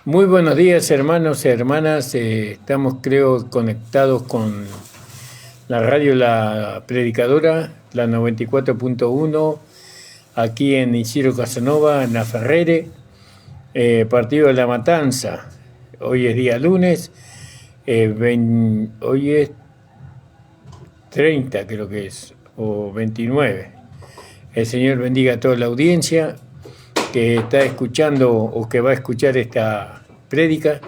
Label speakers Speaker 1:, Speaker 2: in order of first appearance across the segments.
Speaker 1: Muy buenos días, hermanos y hermanas. Estamos, creo, conectados con la radio La Predicadora, la 94.1, aquí en Isidro Casanova, en La Ferrere, partido de La Matanza. Hoy es día lunes, hoy es 30, creo que es, o 29. El Señor bendiga a toda la audiencia que está escuchando o que va a escuchar esta prédica.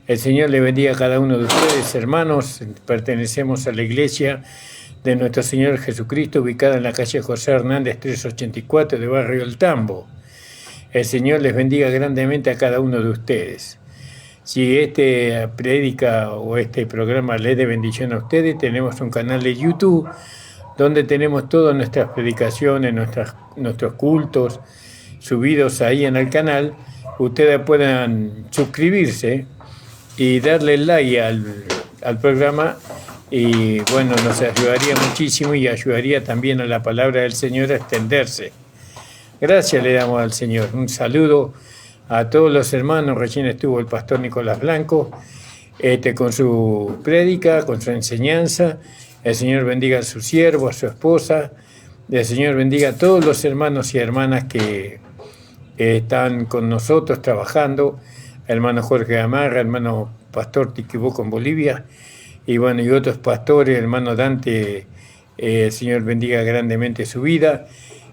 Speaker 1: El Señor le bendiga a cada uno de ustedes, hermanos. Pertenecemos a la iglesia de nuestro Señor Jesucristo, ubicada en la calle José Hernández 384 de Barrio El Tambo. El Señor les bendiga grandemente a cada uno de ustedes. Si este prédica o este programa le de bendición a ustedes, tenemos un canal de YouTube donde tenemos todas nuestras predicaciones, nuestros cultos subidos ahí en el canal. Ustedes puedan suscribirse y darle like al programa, y bueno, nos ayudaría muchísimo y ayudaría también a la palabra del Señor a extenderse. Gracias le damos al Señor. Un saludo a todos los hermanos. Recién estuvo el pastor Nicolás Blanco con su prédica, con su enseñanza. El Señor bendiga a su siervo, a su esposa. El Señor bendiga a todos los hermanos y hermanas que están con nosotros trabajando. Hermano Jorge Gamarra, hermano pastor Tiquibuco en Bolivia, y bueno, y otros pastores, hermano Dante, el Señor bendiga grandemente su vida.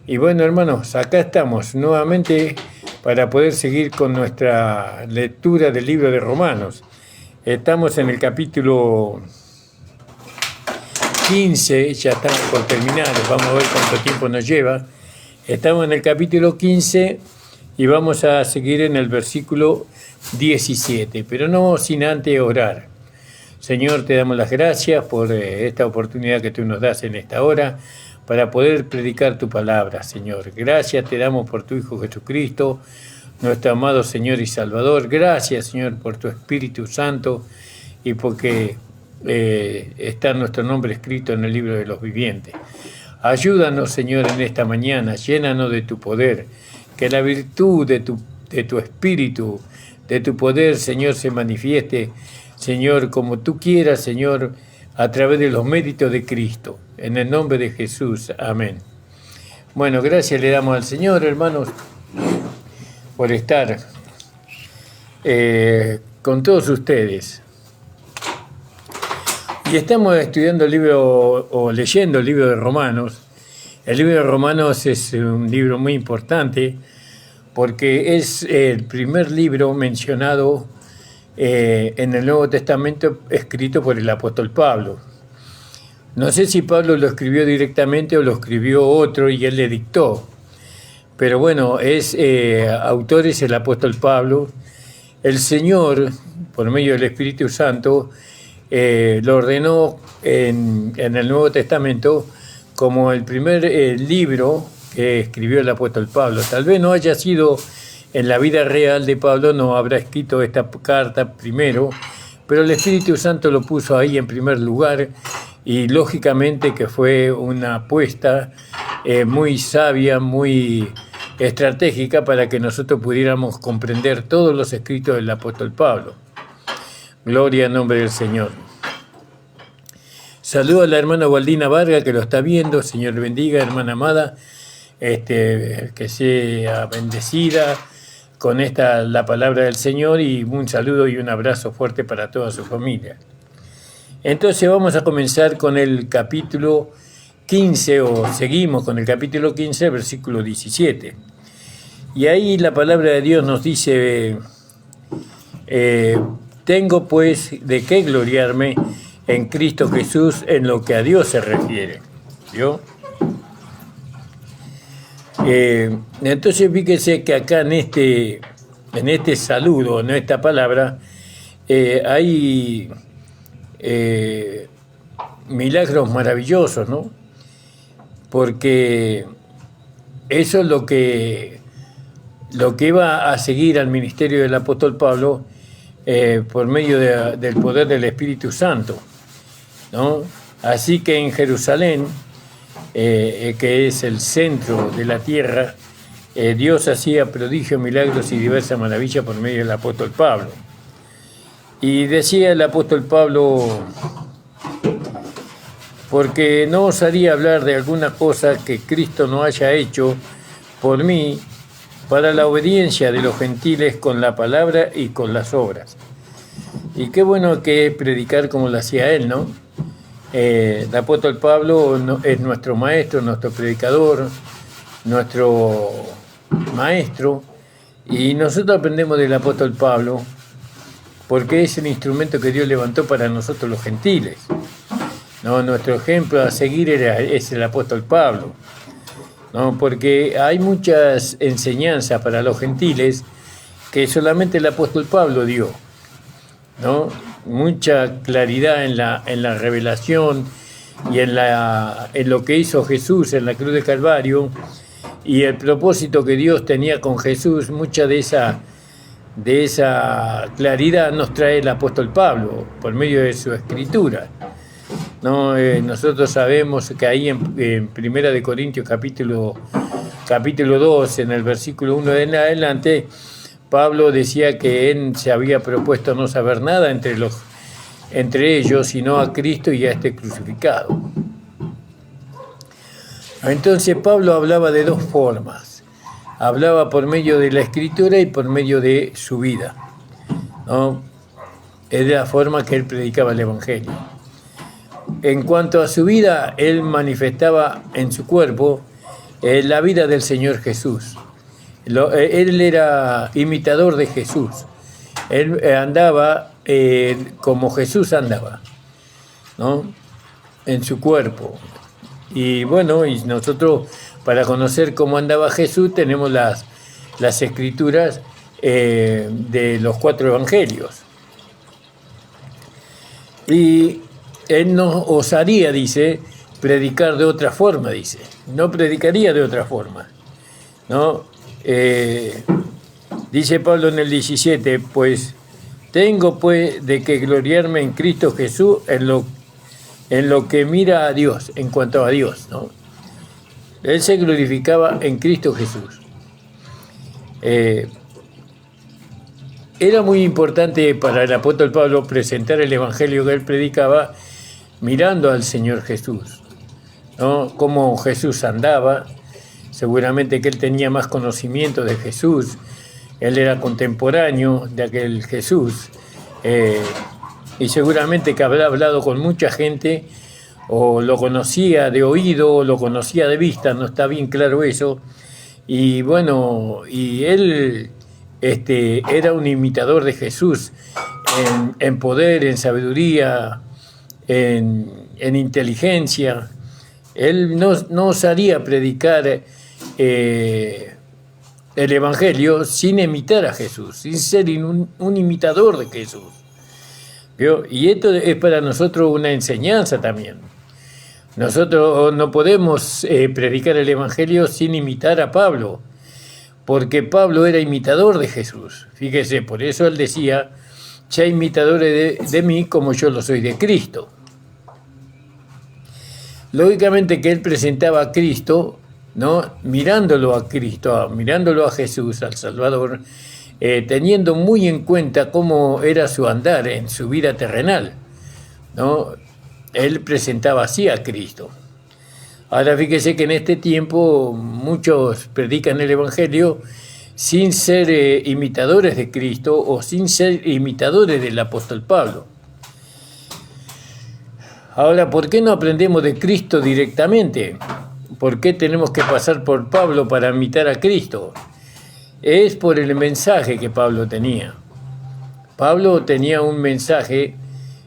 Speaker 1: Y bueno, hermanos, acá estamos nuevamente para poder seguir con nuestra lectura del libro de Romanos. Estamos en el capítulo 15, ya estamos por terminar, vamos a ver cuánto tiempo nos lleva. Estamos en el capítulo 15 y vamos a seguir en el versículo 17, pero no sin antes orar. Señor, te damos las gracias por esta oportunidad que tú nos das en esta hora para poder predicar tu palabra, Señor. Gracias te damos por tu Hijo Jesucristo, nuestro amado Señor y Salvador. Gracias, Señor, por tu Espíritu Santo y porque está nuestro nombre escrito en el libro de los vivientes. Ayúdanos, Señor, en esta mañana, llénanos de tu poder, que la virtud de tu Espíritu, de tu poder, Señor, se manifieste, Señor, como tú quieras, Señor, a través de los méritos de Cristo. En el nombre de Jesús. Amén. Bueno, gracias le damos al Señor, hermanos, por estar con todos ustedes. Y estamos estudiando el libro, o leyendo el libro de Romanos. El libro de Romanos es un libro muy importante porque es el primer libro mencionado en el Nuevo Testamento escrito por el apóstol Pablo. No sé si Pablo lo escribió directamente o lo escribió otro y él le dictó. Pero bueno, autor es el apóstol Pablo. El Señor, por medio del Espíritu Santo, lo ordenó en el Nuevo Testamento como el primer libro que escribió el apóstol Pablo. Tal vez no haya sido en la vida real de Pablo, no habrá escrito esta carta primero, pero el Espíritu Santo lo puso ahí en primer lugar, y lógicamente que fue una apuesta muy sabia, muy estratégica para que nosotros pudiéramos comprender todos los escritos del apóstol Pablo. Gloria al nombre del Señor. Saludo a la hermana Waldina Vargas, que lo está viendo. Señor bendiga, hermana amada, que sea bendecida con la palabra del Señor, y un saludo y un abrazo fuerte para toda su familia. Entonces vamos a comenzar con el capítulo 15, o seguimos con el capítulo 15, versículo 17. Y ahí la palabra de Dios nos dice, tengo pues de qué gloriarme en Cristo Jesús en lo que a Dios se refiere. ¿Vio? Entonces fíjese que acá en este saludo, en esta palabra, hay milagros maravillosos, ¿no? Porque eso es lo que iba a seguir al ministerio del apóstol Pablo por medio del poder del Espíritu Santo, ¿no? Así que en Jerusalén, que es el centro de la tierra, Dios hacía prodigios, milagros y diversas maravillas por medio del apóstol Pablo. Y decía el apóstol Pablo, porque no osaría hablar de alguna cosa que Cristo no haya hecho por mí para la obediencia de los gentiles con la palabra y con las obras. Y qué bueno que es predicar como lo hacía él, ¿no? El apóstol Pablo es nuestro maestro, nuestro predicador, nuestro maestro, y nosotros aprendemos del apóstol Pablo porque es el instrumento que Dios levantó para nosotros los gentiles, ¿no? Nuestro ejemplo a seguir es el apóstol Pablo, ¿no? Porque hay muchas enseñanzas para los gentiles que solamente el apóstol Pablo dio, ¿no? Mucha claridad en la revelación y en lo que hizo Jesús en la cruz de Calvario y el propósito que Dios tenía con Jesús. Mucha de esa claridad nos trae el apóstol Pablo por medio de su escritura, ¿no? Nosotros sabemos que ahí en Primera de Corintios capítulo 2, en el versículo 1 en adelante, Pablo decía que él se había propuesto no saber nada entre ellos, sino a Cristo y a este crucificado. Entonces Pablo hablaba de dos formas. Hablaba por medio de la escritura y por medio de su vida, ¿no? Es de la forma que él predicaba el Evangelio. En cuanto a su vida, él manifestaba en su cuerpo la vida del Señor Jesús. Él era imitador de Jesús. Él andaba como Jesús andaba, ¿no? En su cuerpo. Y bueno, y nosotros para conocer cómo andaba Jesús tenemos las escrituras de los 4 evangelios. Y él no osaría, dice, predicar de otra forma, dice. No predicaría de otra forma, ¿no? Dice Pablo en el 17, pues tengo pues de que gloriarme en Cristo Jesús en lo que mira a Dios, en cuanto a Dios, ¿no? Él se glorificaba en Cristo Jesús. Era muy importante para el apóstol Pablo presentar el evangelio que él predicaba mirando al Señor Jesús, ¿no? Cómo Jesús andaba. Seguramente que él tenía más conocimiento de Jesús. Él era contemporáneo de aquel Jesús. Y seguramente que habrá hablado con mucha gente, o lo conocía de oído, o lo conocía de vista, no está bien claro eso. Y bueno, y él era un imitador de Jesús en poder, en sabiduría, en inteligencia. Él no osaría predicar el Evangelio sin imitar a Jesús, sin ser un imitador de Jesús. ¿Vio? Y esto es para nosotros una enseñanza también. Nosotros no podemos predicar el Evangelio sin imitar a Pablo, porque Pablo era imitador de Jesús. Fíjese, por eso él decía, sea imitadores de mí como yo lo soy de Cristo. Lógicamente que él presentaba a Cristo, ¿no? Mirándolo a Cristo, mirándolo a Jesús, al Salvador, teniendo muy en cuenta cómo era su andar en su vida terrenal, ¿no? Él presentaba así a Cristo. Ahora fíjese que en este tiempo muchos predican el Evangelio sin ser imitadores de Cristo o sin ser imitadores del apóstol Pablo. Ahora, ¿por qué no aprendemos de Cristo directamente? ¿Por qué tenemos que pasar por Pablo para imitar a Cristo? Es por el mensaje que Pablo tenía. Pablo tenía un mensaje.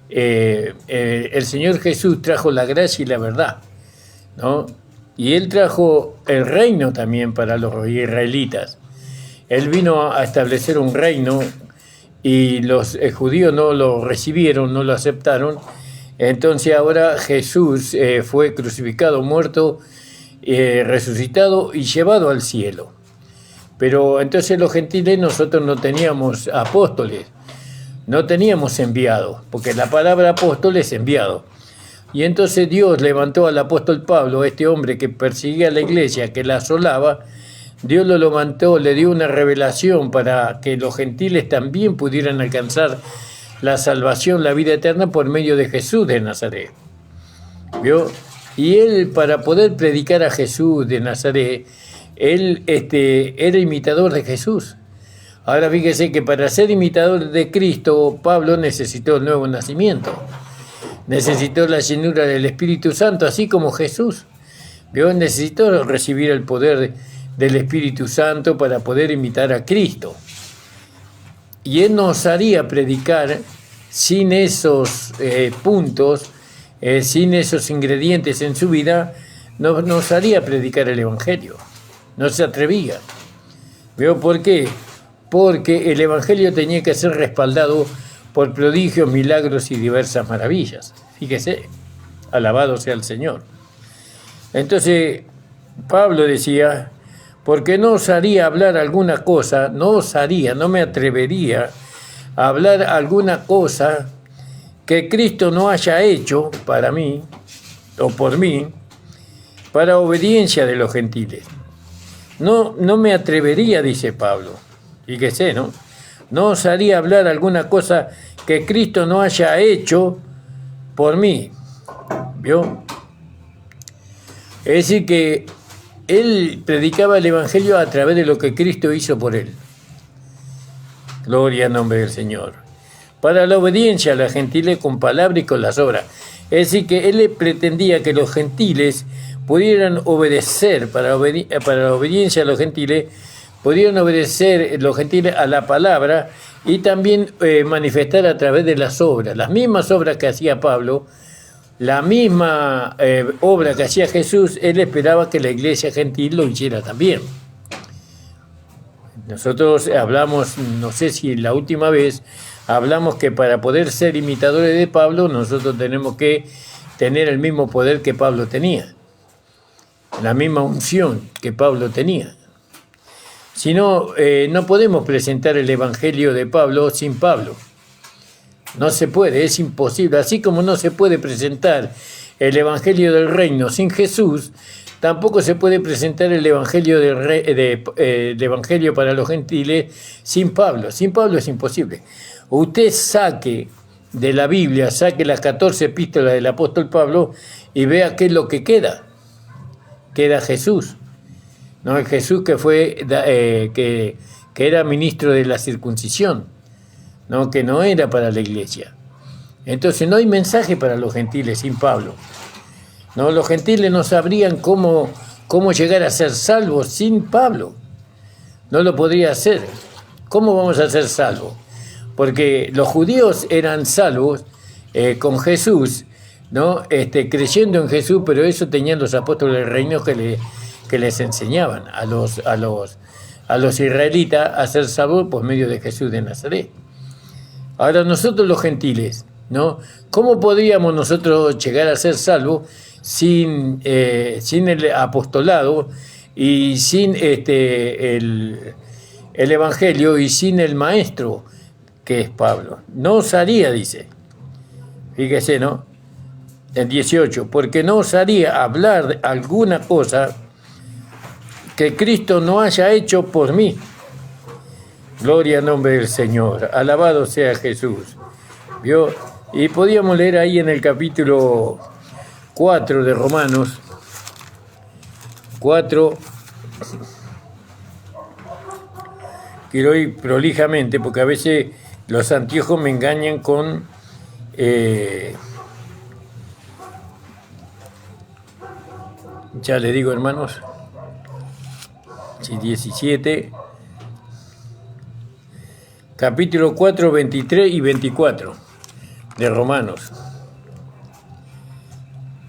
Speaker 1: El Señor Jesús trajo la gracia y la verdad, ¿no? Y Él trajo el reino también para los israelitas. Él vino a establecer un reino y los judíos no lo recibieron, no lo aceptaron. Entonces ahora Jesús fue crucificado, muerto, resucitado y llevado al cielo. Pero entonces los gentiles nosotros no teníamos apóstoles, no teníamos enviados, porque la palabra apóstol es enviado. Y entonces Dios levantó al apóstol Pablo, este hombre que perseguía a la iglesia, que la asolaba, Dios lo levantó, le dio una revelación para que los gentiles también pudieran alcanzar la salvación, la vida eterna por medio de Jesús de Nazaret. ¿Vio? Y él, para poder predicar a Jesús de Nazaret, él era imitador de Jesús. Ahora fíjese que para ser imitador de Cristo, Pablo necesitó el nuevo nacimiento. Necesitó la llenura del Espíritu Santo, así como Jesús. ¿Vio? Necesitó recibir el poder del Espíritu Santo para poder imitar a Cristo. Y él nos haría predicar sin esos puntos, sin esos ingredientes en su vida, no nos haría predicar el Evangelio. No se atrevía. ¿Veo por qué? Porque el Evangelio tenía que ser respaldado por prodigios, milagros y diversas maravillas. Fíjese, alabado sea el Señor. Entonces, Pablo decía, porque no osaría hablar alguna cosa, no me atrevería a hablar alguna cosa que Cristo no haya hecho para mí, o por mí, para obediencia de los gentiles. No me atrevería, dice Pablo. Fíjese, ¿no? No osaría hablar alguna cosa que Cristo no haya hecho por mí. ¿Vio? Es decir, que él predicaba el Evangelio a través de lo que Cristo hizo por él. Gloria al nombre del Señor. Para la obediencia a los gentiles con palabra y con las obras. Es decir, que él pretendía que los gentiles pudieran obedecer, para la obediencia a los gentiles, pudieran obedecer los gentiles a la palabra y también manifestar a través de las obras. Las mismas obras que hacía Pablo, la misma obra que hacía Jesús, él esperaba que la iglesia gentil lo hiciera también. Nosotros hablamos, no sé si la última vez, hablamos que para poder ser imitadores de Pablo, nosotros tenemos que tener el mismo poder que Pablo tenía, la misma unción que Pablo tenía. Si no, no podemos presentar el Evangelio de Pablo sin Pablo. No se puede, es imposible. Así como no se puede presentar el Evangelio del Reino sin Jesús, tampoco se puede presentar el Evangelio el Evangelio para los gentiles sin Pablo. Sin Pablo es imposible. Usted saque de la Biblia, saque las 14 epístolas del apóstol Pablo y vea qué es lo que queda. Queda Jesús. No, el Jesús que fue que era ministro de la circuncisión, no, que no era para la iglesia. Entonces no hay mensaje para los gentiles sin Pablo. No, los gentiles no sabrían cómo llegar a ser salvos sin Pablo. No lo podría hacer. ¿Cómo vamos a ser salvos? Porque los judíos eran salvos con Jesús, ¿no? Creyendo en Jesús, pero eso tenían los apóstoles del reino que les enseñaban a los israelitas a ser salvos por medio de Jesús de Nazaret. Ahora nosotros los gentiles, ¿no? ¿Cómo podríamos nosotros llegar a ser salvos sin el apostolado y sin el Evangelio y sin el maestro que es Pablo? No osaría, dice. Fíjese, ¿no? El 18, porque no osaría hablar de alguna cosa que Cristo no haya hecho por mí. Gloria al nombre del Señor. Alabado sea Jesús. ¿Vio? Y podíamos leer ahí en el capítulo 4 de Romanos. 4. Quiero ir prolijamente porque a veces los anteojos me engañan con... ya le digo, hermanos. 17, capítulo 4, 23 y 24 de Romanos.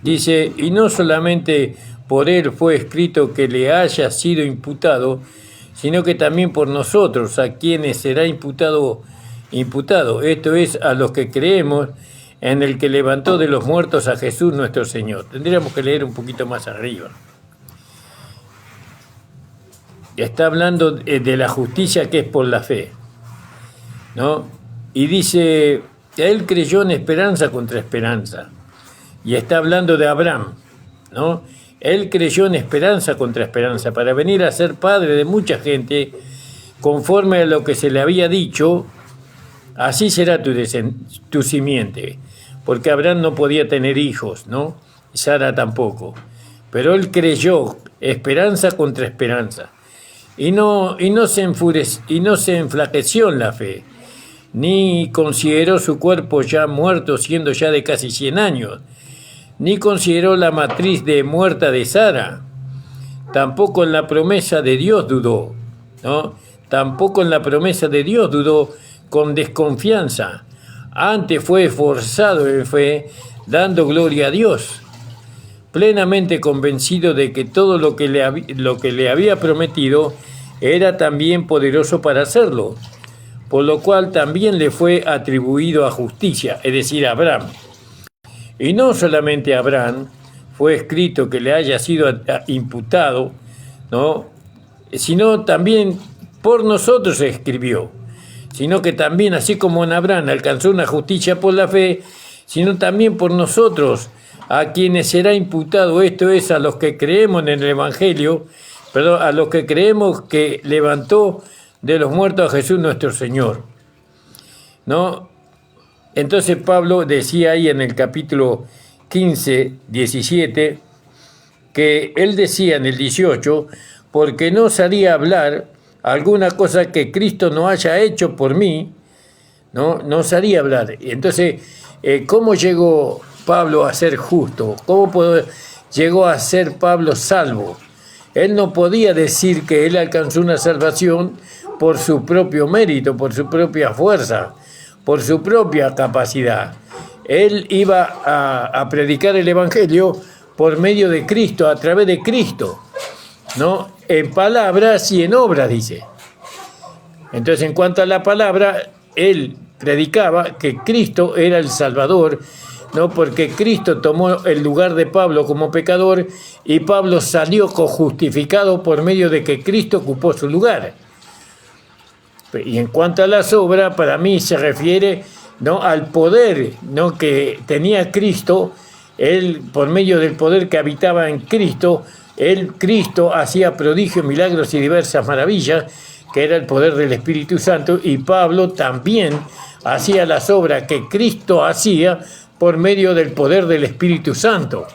Speaker 1: Dice, y no solamente por él fue escrito que le haya sido imputado, sino que también por nosotros, a quienes será imputado, esto es, a los que creemos en el que levantó de los muertos a Jesús nuestro Señor. Tendríamos que leer un poquito más arriba. Está hablando de la justicia que es por la fe, ¿no? Y dice, él creyó en esperanza contra esperanza. Y está hablando de Abraham, ¿no? Él creyó en esperanza contra esperanza, para venir a ser padre de mucha gente, conforme a lo que se le había dicho, así será tu simiente. Porque Abraham no podía tener hijos, ¿no? Sara tampoco. Pero él creyó, esperanza contra esperanza. Y no se enflaqueció en la fe, ni consideró su cuerpo ya muerto, siendo ya de casi 100 años, ni consideró la matriz de muerta de Sara. Tampoco en la promesa de Dios dudó, ¿no? Tampoco en la promesa de Dios dudó con desconfianza. Antes fue esforzado en fe, dando gloria a Dios, plenamente convencido de que todo lo que le había prometido era también poderoso para hacerlo, por lo cual también le fue atribuido a justicia, es decir, a Abraham. Y no solamente a Abraham fue escrito que le haya sido imputado, ¿no? Sino también por nosotros se escribió, sino que también, así como en Abraham alcanzó una justicia por la fe, sino también por nosotros, a quienes será imputado. Esto es, a los que creemos en el Evangelio, a los que creemos que levantó de los muertos a Jesús nuestro Señor, ¿no? Entonces Pablo decía ahí en el capítulo 15, 17, que él decía en el 18, porque no salía a hablar alguna cosa que Cristo no haya hecho por mí, no salía a hablar. Entonces, ¿cómo llegó Pablo a ser justo? Llegó a ser Pablo salvo? Él no podía decir que él alcanzó una salvación por su propio mérito, por su propia fuerza, por su propia capacidad. Él iba a predicar el Evangelio por medio de Cristo, a través de Cristo, ¿no? En palabras y en obras, dice. Entonces, en cuanto a la palabra, él predicaba que Cristo era el Salvador, ¿no? Porque Cristo tomó el lugar de Pablo como pecador y Pablo salió justificado por medio de que Cristo ocupó su lugar. Y en cuanto a las obras, para mí se refiere, ¿no?, al poder, ¿no?, que tenía Cristo. Él, por medio del poder que habitaba en Cristo, Cristo hacía prodigios, milagros y diversas maravillas, que era el poder del Espíritu Santo, y Pablo también hacía las obras que Cristo hacía por medio del poder del Espíritu Santo.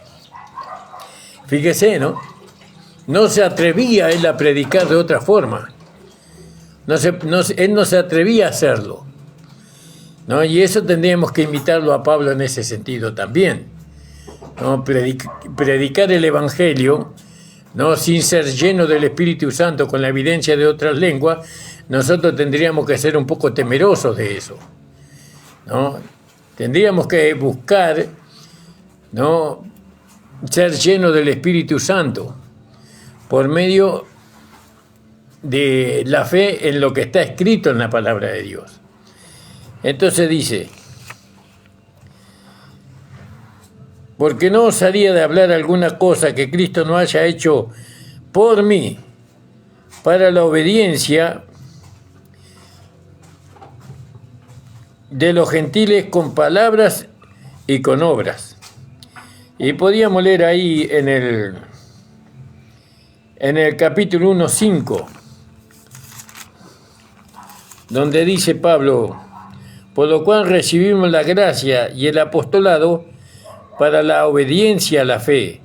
Speaker 1: Fíjese, ¿no? No se atrevía él a predicar de otra forma. Él no se atrevía a hacerlo, ¿no? Y eso tendríamos que invitarlo a Pablo en ese sentido también, ¿no? Predicar el Evangelio, ¿no?, sin ser lleno del Espíritu Santo, con la evidencia de otras lenguas. Nosotros tendríamos que ser un poco temerosos de eso, ¿no? Tendríamos que buscar, ¿no?, ser lleno del Espíritu Santo por medio de la fe en lo que está escrito en la palabra de Dios. Entonces dice, porque no osaría de hablar alguna cosa que Cristo no haya hecho por mí, para la obediencia de los gentiles con palabras y con obras. Y podíamos leer ahí en el capítulo 1:5, donde dice Pablo, por lo cual recibimos la gracia y el apostolado para la obediencia a la fe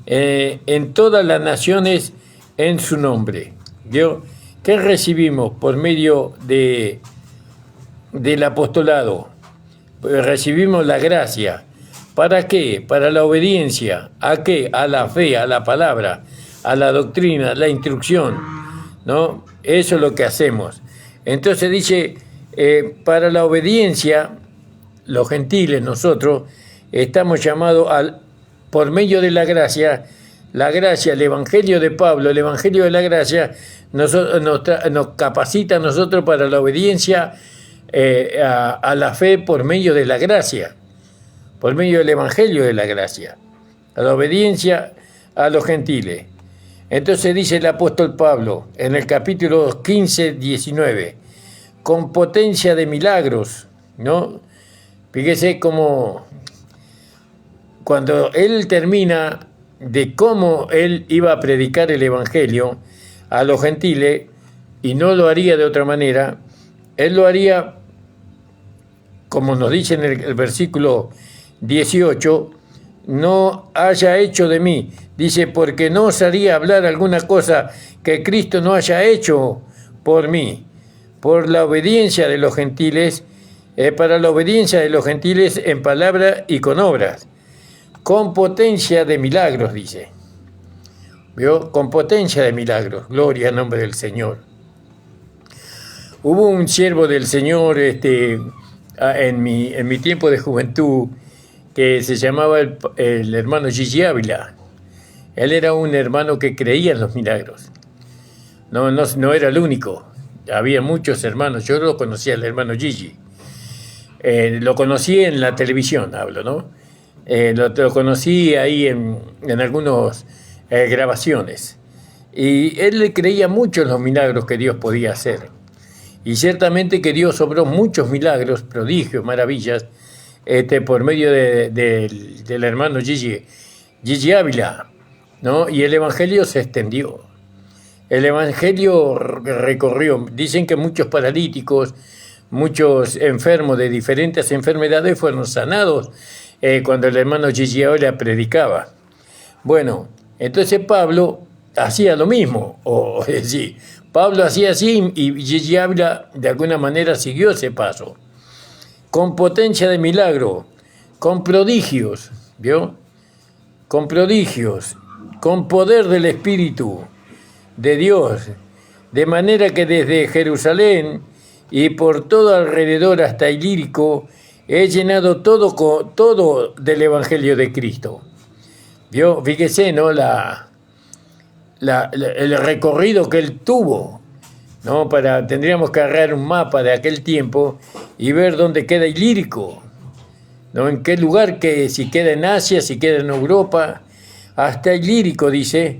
Speaker 1: en todas las naciones en su nombre. ¿Vio? ¿Qué recibimos por medio del apostolado? Pues recibimos la gracia. ¿Para qué? Para la obediencia. ¿A qué? A la fe, a la palabra, a la doctrina, a la instrucción, ¿no? Eso es lo que hacemos. Entonces dice, para la obediencia, los gentiles, nosotros, estamos llamados por medio de la gracia, el Evangelio de Pablo, el Evangelio de la gracia, nos capacita a nosotros para la obediencia a la fe por medio de la gracia, por medio del Evangelio de la gracia, a la obediencia a los gentiles. Entonces dice el apóstol Pablo en el capítulo 15, 19, con potencia de milagros, ¿no? Fíjese cómo cuando él termina, de cómo él iba a predicar el Evangelio a los gentiles, y no lo haría de otra manera. Él lo haría, como nos dice en el versículo 18, no haya hecho de mí. Dice, porque no osaría hablar alguna cosa que Cristo no haya hecho por mí, por la obediencia de los gentiles, para la obediencia de los gentiles en palabra y con obras, con potencia de milagros, dice. ¿Vio? Con potencia de milagros. Gloria al nombre del Señor. Hubo un siervo del Señor en mi tiempo de juventud que se llamaba el hermano Gigi Ávila. Él era un hermano que creía en los milagros. No era el único. Había muchos hermanos. Yo lo conocía, el hermano Gigi. Lo conocí en la televisión, hablo, ¿no? Lo conocí ahí en algunas grabaciones. Y él le creía mucho en los milagros que Dios podía hacer. Y ciertamente que Dios obró muchos milagros, prodigios, maravillas, por medio del hermano Gigi Ávila, ¿no? Y el Evangelio se extendió. El Evangelio recorrió. Dicen que muchos paralíticos, muchos enfermos de diferentes enfermedades fueron sanados cuando el hermano Gigi Ávila predicaba. Bueno, entonces Pablo hacía lo mismo, es decir, Pablo hacía así y Gigi Ávila de alguna manera siguió ese paso, con potencia de milagro, con prodigios, ¿vio? Con prodigios, con poder del Espíritu de Dios, de manera que desde Jerusalén y por todo alrededor hasta Ilírico he llenado todo del Evangelio de Cristo. ¿Vio? Fíjese, ¿no? El recorrido que él tuvo, ¿no? Tendríamos que agarrar un mapa de aquel tiempo y ver dónde queda Ilírico, ¿no? En qué lugar, si queda en Asia, si queda en Europa, hasta Ilírico, dice,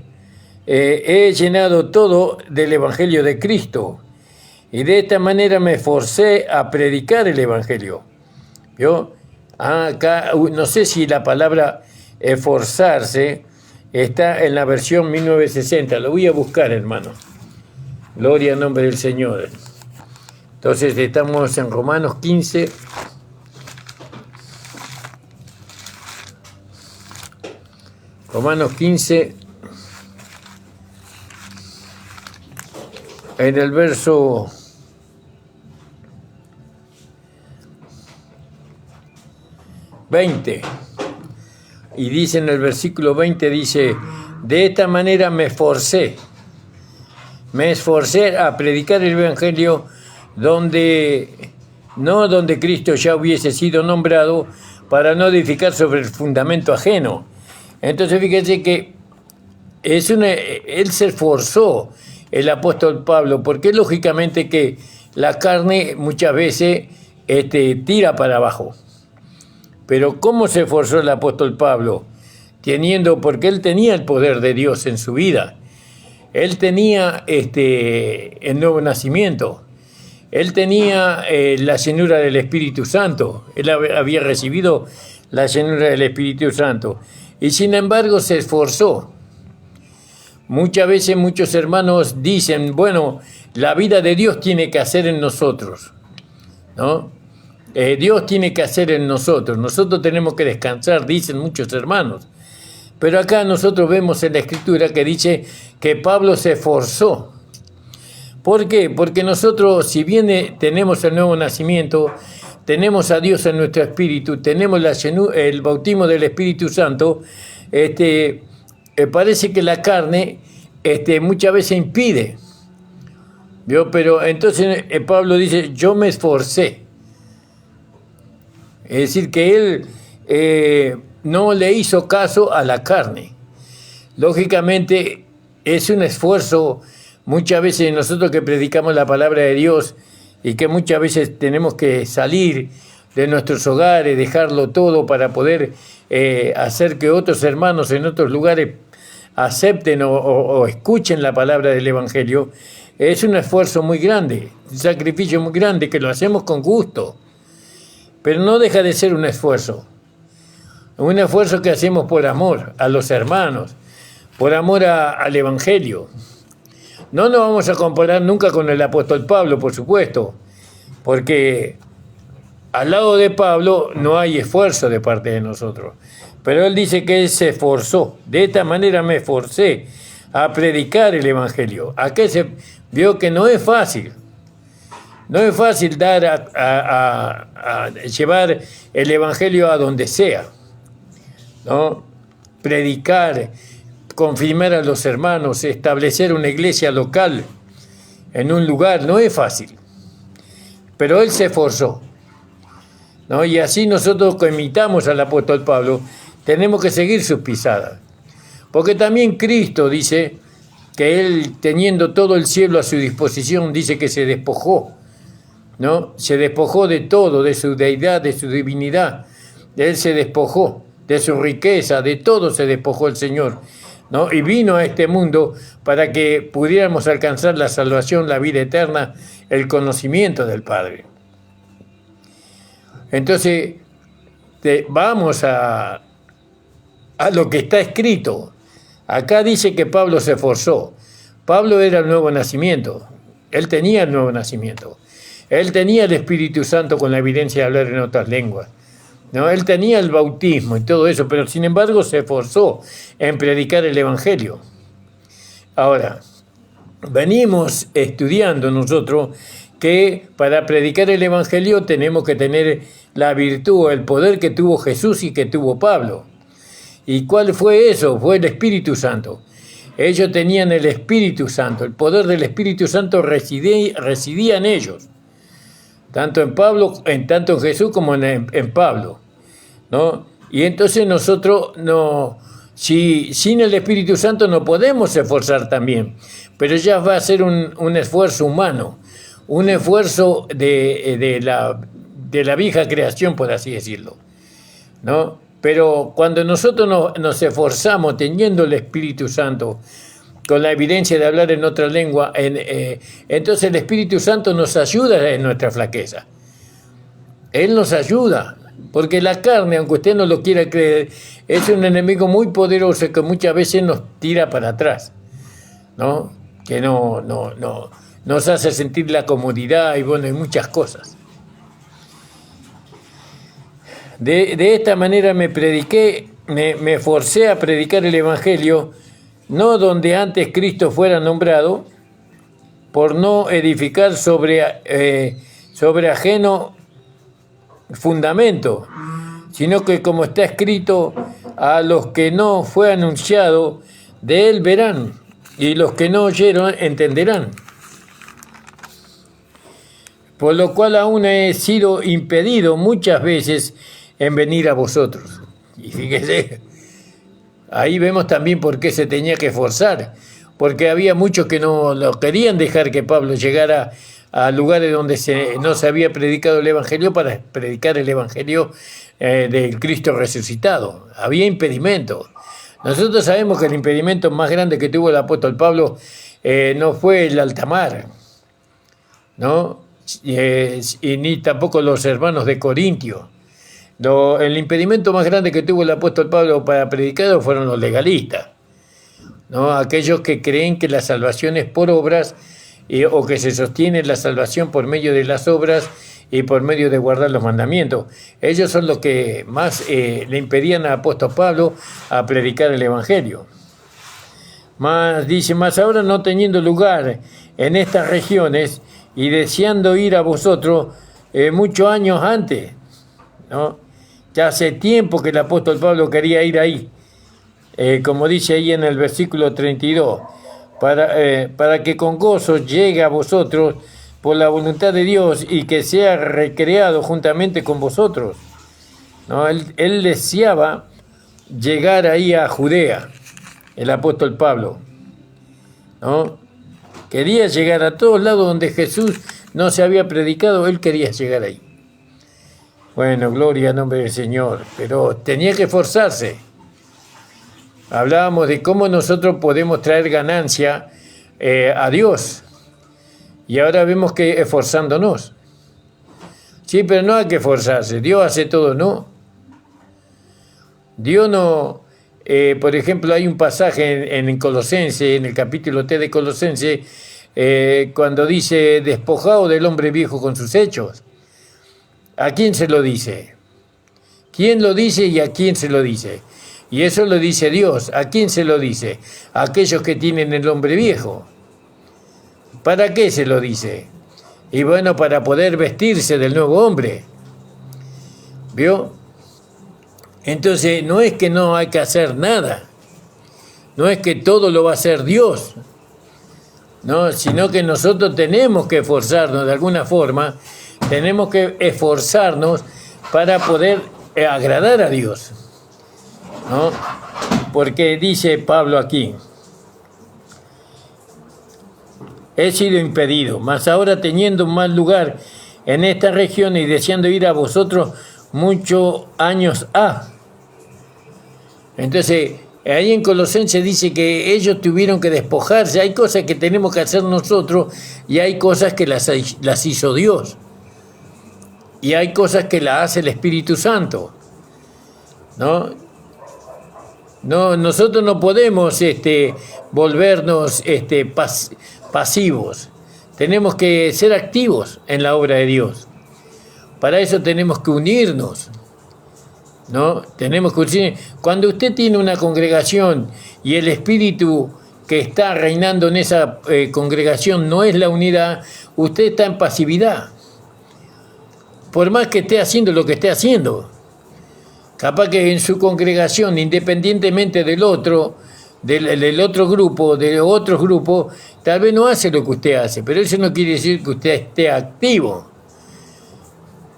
Speaker 1: he llenado todo del Evangelio de Cristo. Y de esta manera me esforcé a predicar el Evangelio. ¿Vio? Acá, no sé si la palabra esforzarse está en la versión 1960. Lo voy a buscar, hermano. Gloria al nombre del Señor. Entonces estamos en Romanos 15. Romanos 15. En el verso 20. Y dice en el versículo 20, dice, de esta manera me esforcé a predicar el Evangelio donde Cristo ya hubiese sido nombrado, para no edificar sobre el fundamento ajeno. Entonces fíjense que él se esforzó, el apóstol Pablo, porque lógicamente que la carne muchas veces tira para abajo. Pero ¿cómo se esforzó el apóstol Pablo? Porque él tenía el poder de Dios en su vida. Él tenía el nuevo nacimiento. Él tenía la llenura del Espíritu Santo. Él había recibido la llenura del Espíritu Santo. Y sin embargo se esforzó. Muchas veces muchos hermanos dicen, bueno, la vida de Dios tiene que hacer en nosotros, ¿no? Dios tiene que hacer en nosotros tenemos que descansar, dicen muchos hermanos. Pero acá nosotros vemos en la Escritura que dice que Pablo se esforzó. ¿Por qué? Porque nosotros, si bien tenemos el nuevo nacimiento, tenemos a Dios en nuestro espíritu, tenemos el bautismo del Espíritu Santo, parece que la carne muchas veces impide. ¿Vio? Pero entonces Pablo dice, yo me esforcé. Es decir, que él no le hizo caso a la carne. Lógicamente es un esfuerzo, muchas veces nosotros que predicamos la palabra de Dios y que muchas veces tenemos que salir de nuestros hogares, dejarlo todo para poder hacer que otros hermanos en otros lugares acepten o escuchen la palabra del Evangelio. Es un esfuerzo muy grande, un sacrificio muy grande que lo hacemos con gusto. Pero no deja de ser un esfuerzo. Un esfuerzo que hacemos por amor a los hermanos, por amor al Evangelio. No nos vamos a comparar nunca con el apóstol Pablo, por supuesto, porque al lado de Pablo no hay esfuerzo de parte de nosotros. Pero él dice que él se esforzó. De esta manera me esforcé a predicar el Evangelio. Aquí se vio que no es fácil. No es fácil dar a llevar el Evangelio a donde sea, ¿no? Predicar, confirmar a los hermanos, establecer una iglesia local en un lugar, no es fácil. Pero él se esforzó, ¿no? Y así nosotros que imitamos al apóstol Pablo, tenemos que seguir sus pisadas. Porque también Cristo dice que él, teniendo todo el cielo a su disposición, dice que se despojó, ¿no? Se despojó de todo, de su deidad, de su divinidad. Él se despojó de su riqueza, de todo se despojó el Señor, ¿no? Y vino a este mundo para que pudiéramos alcanzar la salvación, la vida eterna, el conocimiento del Padre. Entonces, vamos a lo que está escrito. Acá dice que Pablo se esforzó. Pablo era el nuevo nacimiento. Él tenía el nuevo nacimiento. Él tenía el Espíritu Santo con la evidencia de hablar en otras lenguas, ¿no? Él tenía el bautismo y todo eso, pero sin embargo se esforzó en predicar el Evangelio. Ahora, venimos estudiando nosotros que para predicar el Evangelio tenemos que tener la virtud, el poder que tuvo Jesús y que tuvo Pablo. ¿Y cuál fue eso? Fue el Espíritu Santo. Ellos tenían el Espíritu Santo, el poder del Espíritu Santo residía en ellos. Tanto en Jesús como en Pablo, ¿no? Y entonces nosotros sin el Espíritu Santo no podemos esforzar también, pero ya va a ser un esfuerzo humano, un esfuerzo de la vieja creación, por así decirlo, ¿no? Pero cuando nosotros nos esforzamos teniendo el Espíritu Santo, con la evidencia de hablar en otra lengua, entonces el Espíritu Santo nos ayuda en nuestra flaqueza. Él nos ayuda, porque la carne, aunque usted no lo quiera creer, es un enemigo muy poderoso que muchas veces nos tira para atrás, ¿no? Que no nos hace sentir la comodidad y bueno, y muchas cosas. De esta manera me esforcé a predicar el Evangelio, no donde antes Cristo fuera nombrado, por no edificar sobre ajeno fundamento, sino que como está escrito, a los que no fue anunciado, de él verán, y los que no oyeron entenderán. Por lo cual aún he sido impedido muchas veces en venir a vosotros. Y fíjese, ahí vemos también por qué se tenía que esforzar, porque había muchos que no lo querían dejar que Pablo llegara a lugares donde no se había predicado el Evangelio para predicar el Evangelio del Cristo resucitado. Había impedimentos. Nosotros sabemos que el impedimento más grande que tuvo el apóstol Pablo no fue el alta mar, ¿no? Y ni tampoco los hermanos de Corintio. El impedimento más grande que tuvo el apóstol Pablo para predicar fueron los legalistas, ¿no? Aquellos que creen que la salvación es por obras o que se sostiene la salvación por medio de las obras y por medio de guardar los mandamientos. Ellos son los que más le impedían al apóstol Pablo a predicar el Evangelio. Dice, más ahora no teniendo lugar en estas regiones y deseando ir a vosotros muchos años antes, ¿no? Ya hace tiempo que el apóstol Pablo quería ir ahí, como dice ahí en el versículo 32, para que con gozo llegue a vosotros por la voluntad de Dios y que sea recreado juntamente con vosotros, ¿no? Él deseaba llegar ahí a Judea, el apóstol Pablo, ¿no? Quería llegar a todos lados donde Jesús no se había predicado, él quería llegar ahí. Bueno, gloria al nombre del Señor, pero tenía que esforzarse. Hablábamos de cómo nosotros podemos traer ganancia a Dios. Y ahora vemos que esforzándonos. Sí, pero no hay que esforzarse. Dios hace todo, ¿no? Dios no, por ejemplo, hay un pasaje en Colosense, en el capítulo 3 de Colosense, cuando dice, despojado del hombre viejo con sus hechos. ¿A quién se lo dice? ¿Quién lo dice y a quién se lo dice? Y eso lo dice Dios. ¿A quién se lo dice? A aquellos que tienen el hombre viejo. ¿Para qué se lo dice? Y bueno, para poder vestirse del nuevo hombre. ¿Vio? Entonces, no es que no hay que hacer nada. No es que todo lo va a hacer Dios. No, sino que nosotros tenemos que esforzarnos de alguna forma. Tenemos que esforzarnos para poder agradar a Dios, ¿no? Porque dice Pablo aquí, he sido impedido, mas ahora teniendo un mal lugar en esta región y deseando ir a vosotros muchos años ha. Entonces, ahí en Colosenses dice que ellos tuvieron que despojarse. Hay cosas que tenemos que hacer nosotros y hay cosas que las hizo Dios. Y hay cosas que las hace el Espíritu Santo, ¿no? No, nosotros no podemos volvernos pasivos. Tenemos que ser activos en la obra de Dios. Para eso tenemos que unirnos, ¿no? Tenemos que unirnos. Cuando usted tiene una congregación y el Espíritu que está reinando en esa congregación no es la unidad, usted está en pasividad. Por más que esté haciendo lo que esté haciendo. Capaz que en su congregación, independientemente del otro grupo, de otros grupos, tal vez no hace lo que usted hace, pero eso no quiere decir que usted esté activo.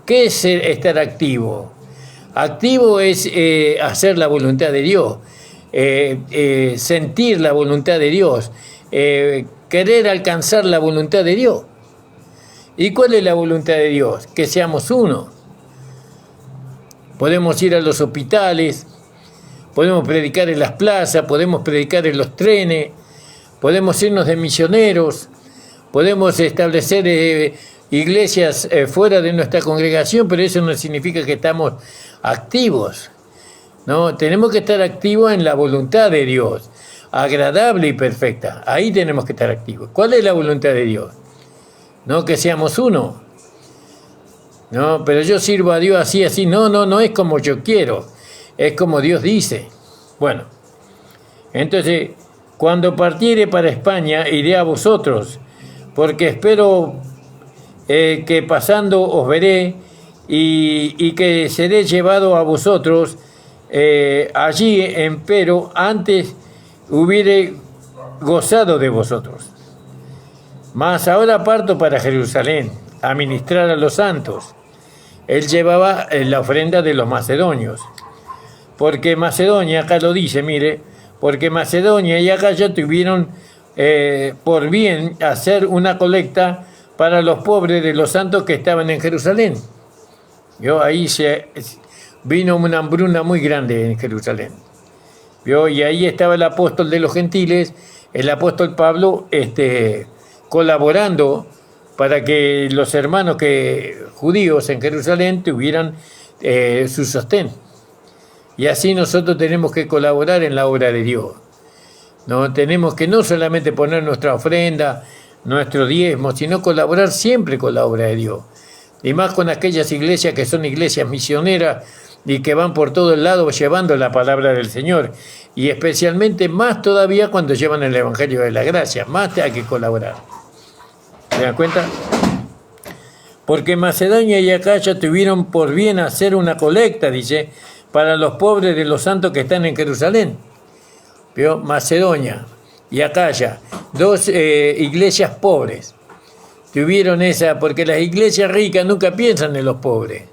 Speaker 1: ¿Qué es estar activo? Activo es hacer la voluntad de Dios, sentir la voluntad de Dios, querer alcanzar la voluntad de Dios. ¿Y cuál es la voluntad de Dios? Que seamos uno. Podemos ir a los hospitales, podemos predicar en las plazas, podemos predicar en los trenes, podemos irnos de misioneros, podemos establecer iglesias fuera de nuestra congregación, pero eso no significa que estamos activos, ¿no? Tenemos que estar activos en la voluntad de Dios, agradable y perfecta. Ahí tenemos que estar activos. ¿Cuál es la voluntad de Dios? No que seamos uno. No, pero yo sirvo a Dios así. No es como yo quiero. Es como Dios dice. Bueno, entonces, cuando partiere para España, iré a vosotros, porque espero que pasando os veré y que seré llevado a vosotros. Allí, empero, antes hubiere gozado de vosotros. Mas ahora parto para Jerusalén, a ministrar a los santos. Él llevaba la ofrenda de los macedonios. Porque Macedonia, acá lo dice, mire, porque Macedonia y Acaya tuvieron por bien hacer una colecta para los pobres de los santos que estaban en Jerusalén. Ahí vino una hambruna muy grande en Jerusalén. Y ahí estaba el apóstol de los gentiles, el apóstol Pablo, colaborando para que los hermanos judíos en Jerusalén tuvieran su sostén. Y así nosotros tenemos que colaborar en la obra de Dios. No tenemos que no solamente poner nuestra ofrenda, nuestro diezmo, sino colaborar siempre con la obra de Dios. Y más con aquellas iglesias que son iglesias misioneras y que van por todo el lado llevando la palabra del Señor. Y especialmente más todavía cuando llevan el Evangelio de la Gracia. Más hay que colaborar. ¿Se dan cuenta? Porque Macedonia y Acaya tuvieron por bien hacer una colecta, dice, para los pobres de los santos que están en Jerusalén. ¿Vio? Macedonia y Acaya, dos iglesias pobres, tuvieron esa, porque las iglesias ricas nunca piensan en los pobres.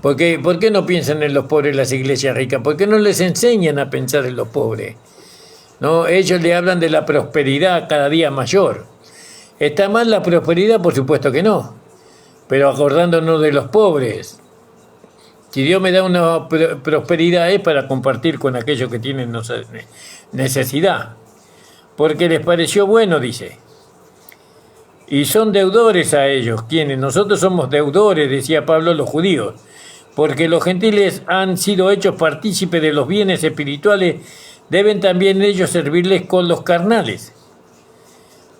Speaker 1: ¿Por qué no piensan en los pobres las iglesias ricas? Porque no les enseñan a pensar en los pobres. ¿No? Ellos le hablan de la prosperidad cada día mayor. ¿Está mal la prosperidad? Por supuesto que no, pero acordándonos de los pobres. Si Dios me da una prosperidad es para compartir con aquellos que tienen necesidad, porque les pareció bueno, dice. Y son deudores a ellos, quienes nosotros somos deudores, decía Pablo, los judíos, porque los gentiles han sido hechos partícipes de los bienes espirituales, deben también ellos servirles con los carnales.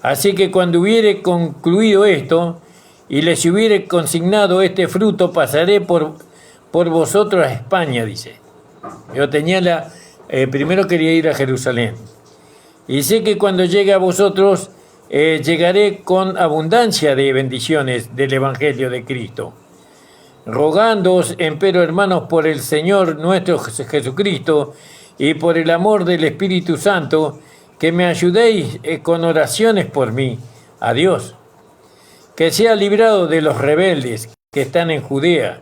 Speaker 1: Así que cuando hubiere concluido esto, y les hubiere consignado este fruto, pasaré por vosotros a España, dice. Yo tenía primero quería ir a Jerusalén. Y sé que cuando llegue a vosotros, llegaré con abundancia de bendiciones del Evangelio de Cristo. Rogándoos, empero, hermanos, por el Señor nuestro Jesucristo y por el amor del Espíritu Santo, que me ayudéis con oraciones por mí, a Dios, que sea librado de los rebeldes que están en Judea,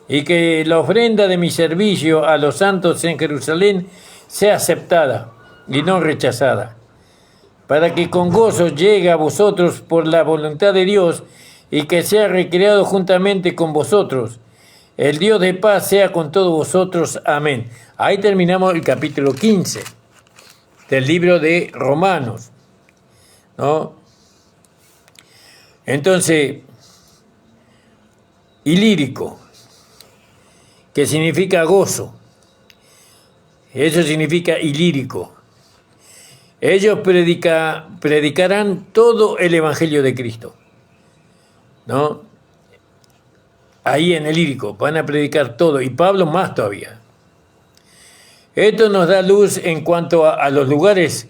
Speaker 1: y que la ofrenda de mi servicio a los santos en Jerusalén sea aceptada y no rechazada, para que con gozo llegue a vosotros por la voluntad de Dios, y que sea recreado juntamente con vosotros. El Dios de paz sea con todos vosotros. Amén. Ahí terminamos el capítulo 15 del libro de Romanos, ¿no? Entonces, ilírico, que significa gozo. Eso significa ilírico. Ellos predicarán todo el Evangelio de Cristo, ¿no? Ahí en el lírico van a predicar todo, y Pablo más todavía. Esto nos da luz en cuanto a los lugares,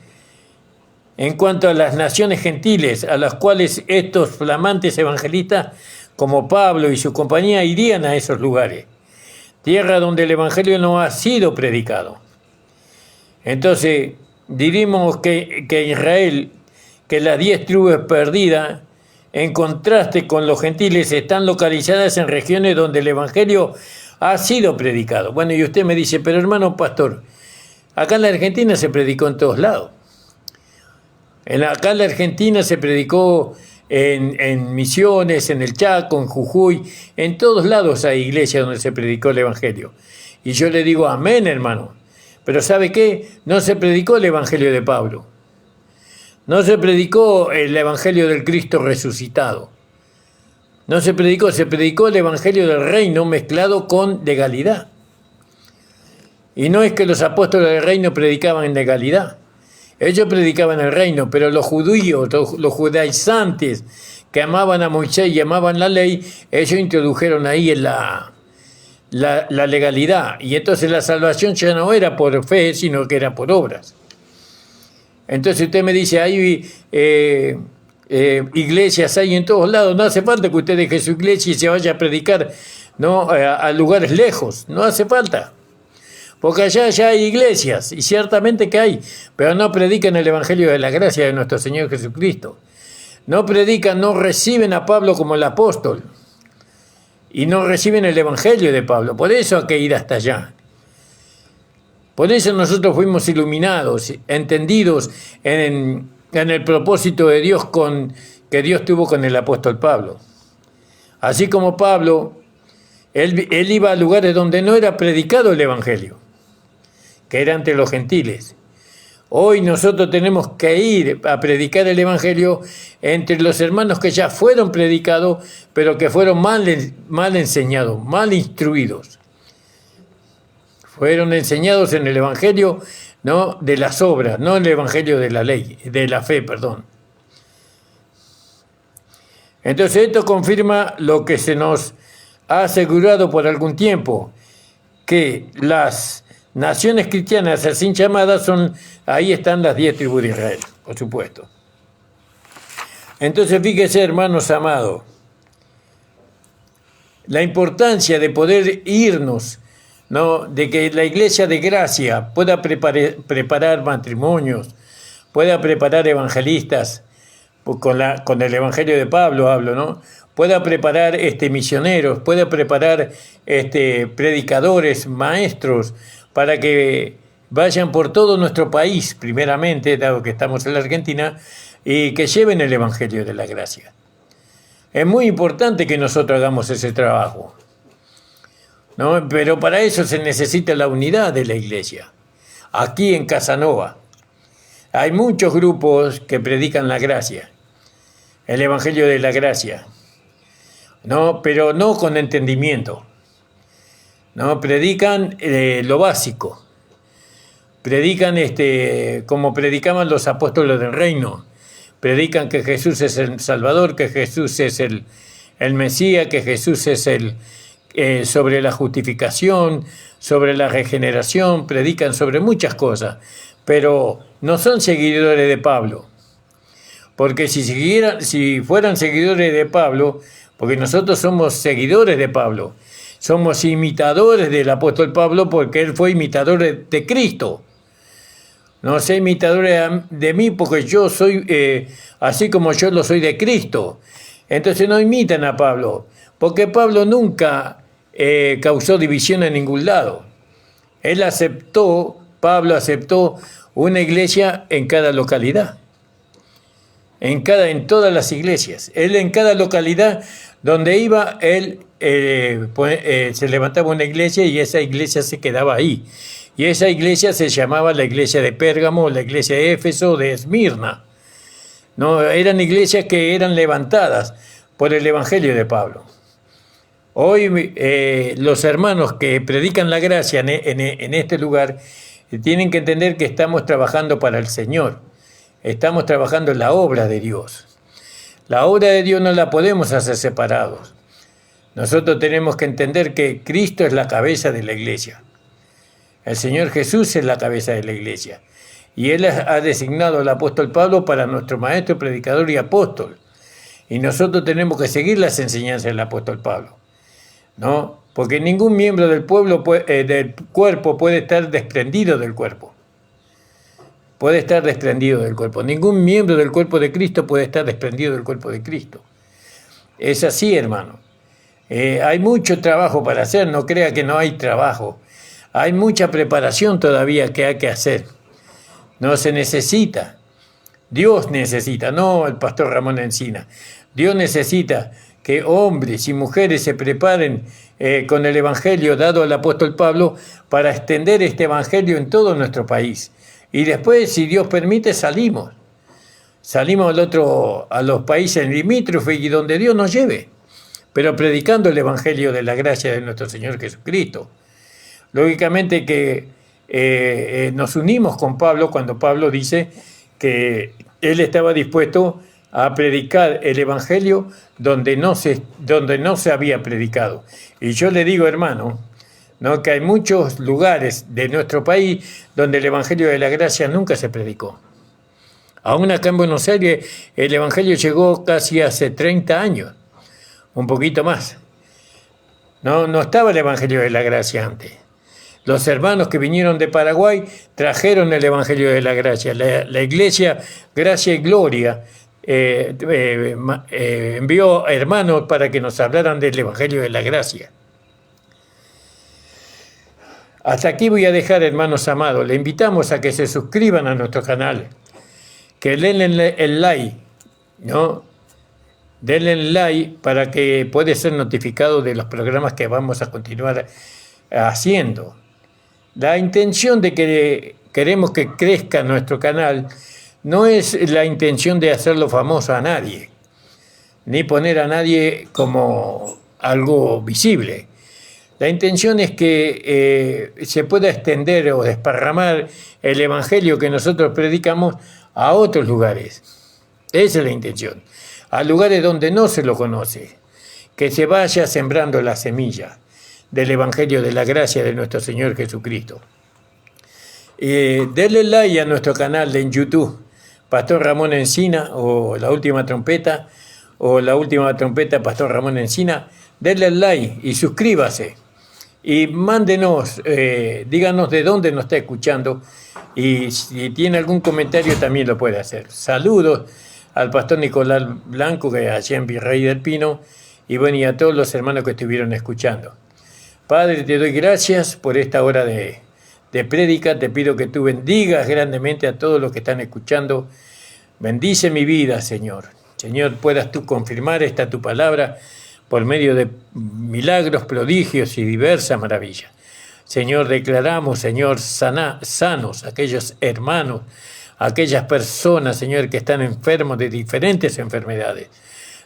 Speaker 1: en cuanto a las naciones gentiles, a las cuales estos flamantes evangelistas, como Pablo y su compañía, irían a esos lugares, tierra donde el Evangelio no ha sido predicado. Entonces, diríamos que Israel, que las 10 tribus perdidas, en contraste con los gentiles, están localizadas en regiones donde el Evangelio ha sido predicado. Bueno, y usted me dice, pero hermano pastor, acá en la Argentina se predicó en todos lados. Acá en la Argentina se predicó en Misiones, en el Chaco, en Jujuy, en todos lados hay iglesias donde se predicó el Evangelio. Y yo le digo, amén, hermano. Pero ¿sabe qué? No se predicó el Evangelio de Pablo. No se predicó el Evangelio del Cristo resucitado. No se predicó el Evangelio del reino mezclado con legalidad. Y no es que los apóstoles del reino predicaban en legalidad. Ellos predicaban el reino, pero los judíos, los judaizantes que amaban a Moisés y amaban la ley, ellos introdujeron ahí en la legalidad. Y entonces la salvación ya no era por fe, sino que era por obras. Entonces usted me dice, hay iglesias hay en todos lados, no hace falta que usted deje su iglesia y se vaya a predicar, ¿no?, a lugares lejos, no hace falta. Porque allá ya hay iglesias, y ciertamente que hay, pero no predican el Evangelio de la gracia de nuestro Señor Jesucristo. No predican, no reciben a Pablo como el apóstol, y no reciben el Evangelio de Pablo. Por eso hay que ir hasta allá. Por eso nosotros fuimos iluminados, entendidos en el propósito de Dios que Dios tuvo con el apóstol Pablo. Así como Pablo, él iba a lugares donde no era predicado el Evangelio, que era entre los gentiles. Hoy nosotros tenemos que ir a predicar el Evangelio entre los hermanos que ya fueron predicados, pero que fueron mal enseñados, mal instruidos. Fueron enseñados en el Evangelio, no de las obras, no en el Evangelio de la ley, de la fe, perdón. Entonces esto confirma lo que se nos ha asegurado por algún tiempo, que las naciones cristianas así llamadas ahí están las 10 tribus de Israel, por supuesto. Entonces fíjese, hermanos amados, la importancia de poder irnos, ¿no?, de que la iglesia de gracia pueda preparar matrimonios, pueda preparar evangelistas, con el Evangelio de Pablo hablo, ¿no?, pueda preparar misioneros, pueda preparar predicadores, maestros, para que vayan por todo nuestro país, primeramente, dado que estamos en la Argentina, y que lleven el Evangelio de la gracia. Es muy importante que nosotros hagamos ese trabajo, ¿no? Pero para eso se necesita la unidad de la iglesia. Aquí en Casanova hay muchos grupos que predican la gracia, el Evangelio de la gracia, ¿no? Pero no con entendimiento. ¿no? Predican lo básico. Predican como predicaban los apóstoles del reino. Predican que Jesús es el Salvador, que Jesús es el Mesías, que Jesús es sobre la justificación, sobre la regeneración, predican sobre muchas cosas, pero no son seguidores de Pablo. Porque si fueran seguidores de Pablo, porque nosotros somos seguidores de Pablo, somos imitadores del apóstol Pablo porque él fue imitador de Cristo. No sé imitadores de mí porque yo soy, así como yo lo soy de Cristo. Entonces no imitan a Pablo, porque Pablo nunca causó división en ningún lado. Pablo aceptó una iglesia en cada localidad. En todas las iglesias. Él en cada localidad donde iba, él se levantaba una iglesia y esa iglesia se quedaba ahí. Y esa iglesia se llamaba la iglesia de Pérgamo, la iglesia de Éfeso, de Esmirna. No, eran iglesias que eran levantadas por el evangelio de Pablo. Hoy los hermanos que predican la gracia en este lugar tienen que entender que estamos trabajando para el Señor. Estamos trabajando en la obra de Dios. La obra de Dios no la podemos hacer separados. Nosotros tenemos que entender que Cristo es la cabeza de la iglesia. El Señor Jesús es la cabeza de la iglesia. Y Él ha designado al apóstol Pablo para nuestro maestro, predicador y apóstol. Y nosotros tenemos que seguir las enseñanzas del apóstol Pablo, ¿no? Porque ningún miembro del cuerpo puede estar desprendido del cuerpo. Puede estar desprendido del cuerpo. Ningún miembro del cuerpo de Cristo puede estar desprendido del cuerpo de Cristo. Es así, hermano. Hay mucho trabajo para hacer, no crea que no hay trabajo. Hay mucha preparación todavía que hay que hacer. No se necesita. Dios necesita, no el pastor Ramón Encina. Dios necesita que hombres y mujeres se preparen con el evangelio dado al apóstol Pablo para extender este evangelio en todo nuestro país. Y después, si Dios permite, salimos. Salimos a los países limítrofes y donde Dios nos lleve, pero predicando el evangelio de la gracia de nuestro Señor Jesucristo. Lógicamente que nos unimos con Pablo cuando Pablo dice que él estaba dispuesto a predicar el evangelio donde no se había predicado. Y yo le digo, hermano, ¿no?, que hay muchos lugares de nuestro país donde el evangelio de la gracia nunca se predicó. Aún acá en Buenos Aires el evangelio llegó casi hace 30 años, un poquito más. No estaba el evangelio de la gracia antes. Los hermanos que vinieron de Paraguay trajeron el evangelio de la gracia. La iglesia Gracia y Gloria envió hermanos para que nos hablaran del evangelio de la gracia. Hasta aquí voy a dejar, hermanos amados. Le invitamos a que se suscriban a nuestro canal, que denle el like, ¿no? Denle el like para que pueda ser notificado de los programas que vamos a continuar haciendo. La intención de que queremos que crezca nuestro canal no es la intención de hacerlo famoso a nadie, ni poner a nadie como algo visible. La intención es que se pueda extender o desparramar el evangelio que nosotros predicamos a otros lugares. Esa es la intención. A lugares donde no se lo conoce. Que se vaya sembrando la semilla del evangelio de la gracia de nuestro Señor Jesucristo. Denle like a nuestro canal en YouTube, Pastor Ramón Encina, o La Última Trompeta, Pastor Ramón Encina. Denle like y suscríbase. Y mándenos, díganos de dónde nos está escuchando, y si tiene algún comentario también lo puede hacer. Saludos al pastor Nicolás Blanco, que es allá en Virrey del Pino, y bueno, y a todos los hermanos que estuvieron escuchando. Padre, te doy gracias por esta hora de prédica. Te pido que tú bendigas grandemente a todos los que están escuchando. Bendice mi vida, Señor. Señor, puedas tú confirmar esta tu palabra por medio de milagros, prodigios y diversas maravillas. Señor, declaramos, Señor, sanos aquellos hermanos, aquellas personas, Señor, que están enfermos de diferentes enfermedades.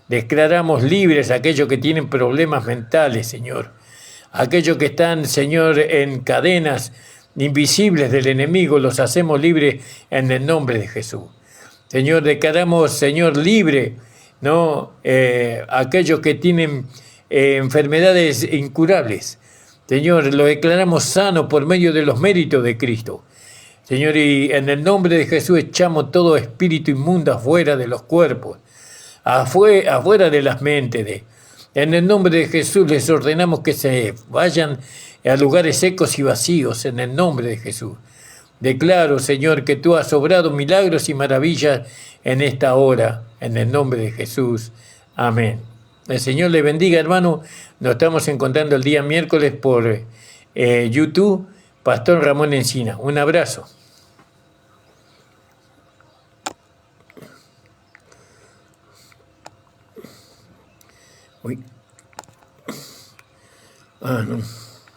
Speaker 1: Declaramos libres aquellos que tienen problemas mentales, Señor. Aquellos que están, Señor, en cadenas invisibles del enemigo, los hacemos libres en el nombre de Jesús. Señor, declaramos, Señor, libre, ¿no? Aquellos que tienen enfermedades incurables. Señor, lo declaramos sano por medio de los méritos de Cristo. Señor, y en el nombre de Jesús echamos todo espíritu inmundo afuera de los cuerpos, afuera de las mentes. En el nombre de Jesús les ordenamos que se vayan a lugares secos y vacíos, en el nombre de Jesús. Declaro, Señor, que tú has obrado milagros y maravillas en esta hora, en el nombre de Jesús. Amén. El Señor le bendiga, hermano. Nos estamos encontrando el día miércoles por YouTube, Pastor Ramón Encina. Un abrazo. Uy. No.